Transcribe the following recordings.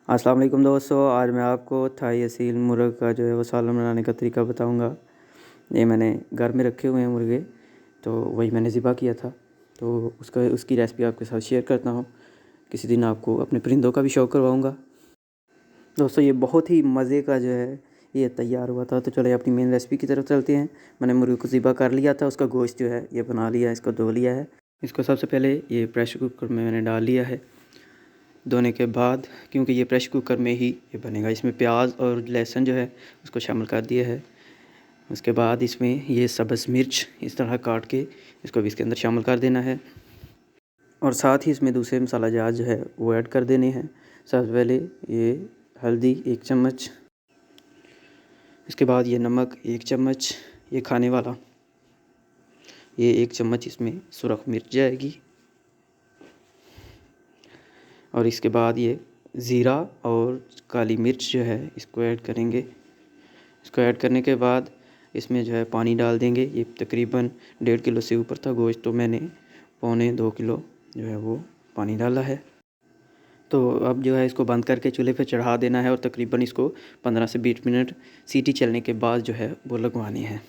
अस्सलाम वालेकुम दोस्तों, आज मैं आपको थाई असील मुर्ग़ का जो है वो सालन बनाने का तरीका बताऊंगा। ये मैंने घर में रखे हुए हैं मुर्गे, तो वही मैंने ज़िबा किया था, तो उसकी रेसिपी आपके साथ शेयर करता हूँ। किसी दिन आपको अपने परिंदों का भी शौक़ करवाऊँगा। दोस्तों ये बहुत ही मज़े का जो है ये तैयार हुआ था। तो चलिए अपनी मेन रेसिपी की तरफ चलते हैं। मैंने मुर्गे को ज़िबा कर लिया था, उसका गोश्त जो है ये बना लिया है, इसको धो लिया है। इसको सबसे पहले ये प्रेशर कुकर में मैंने डाल लिया है। धोने के बाद, क्योंकि ये प्रेशर कुकर में ही ये बनेगा, इसमें प्याज और लहसुन जो है उसको शामिल कर दिया है। उसके बाद इसमें ये सब्ज़ मिर्च इस तरह काट के इसको भी इसके अंदर शामिल कर देना है, और साथ ही इसमें दूसरे मसाला जात जो है वो ऐड कर देने हैं। सबसे पहले ये हल्दी 1 चम्मच, इसके बाद ये नमक 1 चम्मच, ये खाने वाला, ये 1 चम्मच इसमें सुरख मिर्च जाएगी, और इसके बाद ये ज़ीरा और काली मिर्च जो है इसको ऐड करेंगे। इसको ऐड करने के बाद इसमें जो है पानी डाल देंगे। ये तकरीबन 1.5 किलो से ऊपर था गोश्त, तो मैंने 1.25 किलो जो है वो पानी डाला है। तो अब जो है इसको बंद करके चूल्हे पे चढ़ा देना है, और तकरीबन इसको 15 से 20 मिनट सीटी चलने के बाद जो है वो लगवानी है।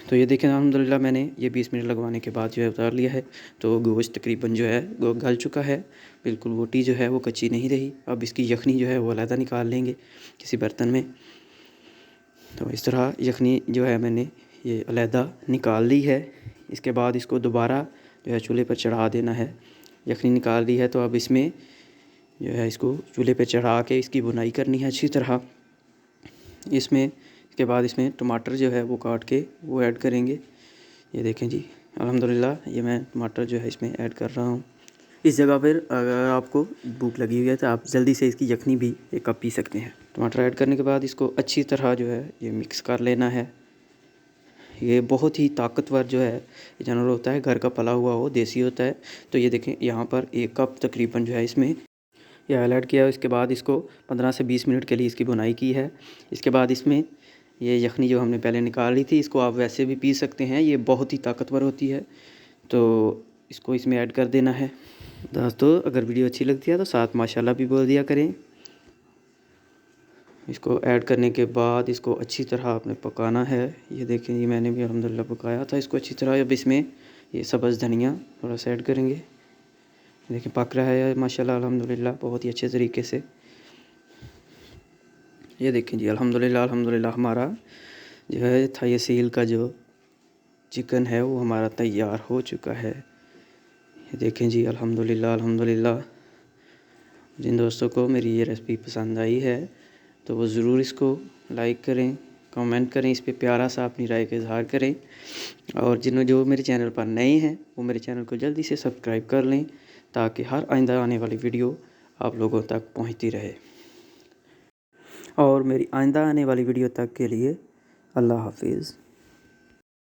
तो ये देखें अल्हम्दुलिल्लाह मैंने ये 20 मिनट लगवाने के बाद जो है उतार लिया है। तो गोश्त तकरीबन जो है वो गल चुका है, बिल्कुल बोटी जो है वो कच्ची नहीं रही। अब इसकी यखनी जो है वो अलहदा निकाल लेंगे किसी बर्तन में। तो इस तरह यखनी जो है मैंने ये अलहदा निकाल ली है। इसके बाद इसको दोबारा जो है चूल्हे पर चढ़ा देना है। यखनी निकाल ली है, तो अब इसमें जो है इसको चूल्हे पर चढ़ा के इसकी बुनाई करनी है अच्छी तरह। इसके बाद इसमें टमाटर जो है वो काट के वो ऐड करेंगे। ये देखें जी, अल्हम्दुलिल्लाह ये मैं टमाटर जो है इसमें ऐड कर रहा हूँ। इस जगह पर अगर आपको भूख लगी हुई है तो आप जल्दी से इसकी यखनी भी 1 कप पी सकते हैं। टमाटर ऐड करने के बाद इसको अच्छी तरह जो है ये मिक्स कर लेना है। ये बहुत ही ताकतवर जो है ये जानवर होता है, घर का पला हुआ हो, देसी होता है। तो ये देखें यहाँ पर 1 कप तकरीबन जो है इसमें ये ऐड किया। इसके बाद इसको 15 से 20 मिनट के लिए इसकी बुनाई की है। इसके बाद इसमें ये यखनी जो हमने पहले निकाल ली थी, इसको आप वैसे भी पी सकते हैं, ये बहुत ही ताकतवर होती है। तो इसको इसमें ऐड कर देना है। दोस्तों अगर वीडियो अच्छी लगती है तो साथ माशाल्लाह भी बोल दिया करें। इसको ऐड करने के बाद इसको अच्छी तरह आपने पकाना है। ये देखें ये मैंने भी अल्हम्दुलिल्लाह पकाया था इसको अच्छी तरह। अब इसमें ये सब्ज़ धनिया थोड़ा सा ऐड करेंगे। देखिए पक रहा है माशाल्लाह अल्हम्दुलिल्लाह बहुत ही अच्छे तरीके से। ये देखें जी अल्हम्दुलिल्लाह हमारा जो है थाई असील का जो चिकन है वो हमारा तैयार हो चुका है। ये देखें जी अल्हम्दुलिल्लाह। जिन दोस्तों को मेरी ये रेसिपी पसंद आई है तो वो ज़रूर इसको लाइक करें, कमेंट करें, इस पे प्यारा सा अपनी राय का इज़हार करें। और जो मेरे चैनल पर नए हैं वो मेरे चैनल को जल्दी से सब्सक्राइब कर लें, ताकि हर आइंदा आने वाली वीडियो आप लोगों तक पहुंचती रहे। और मेरी आइंदा आने वाली वीडियो तक के लिए अल्लाह हाफिज़।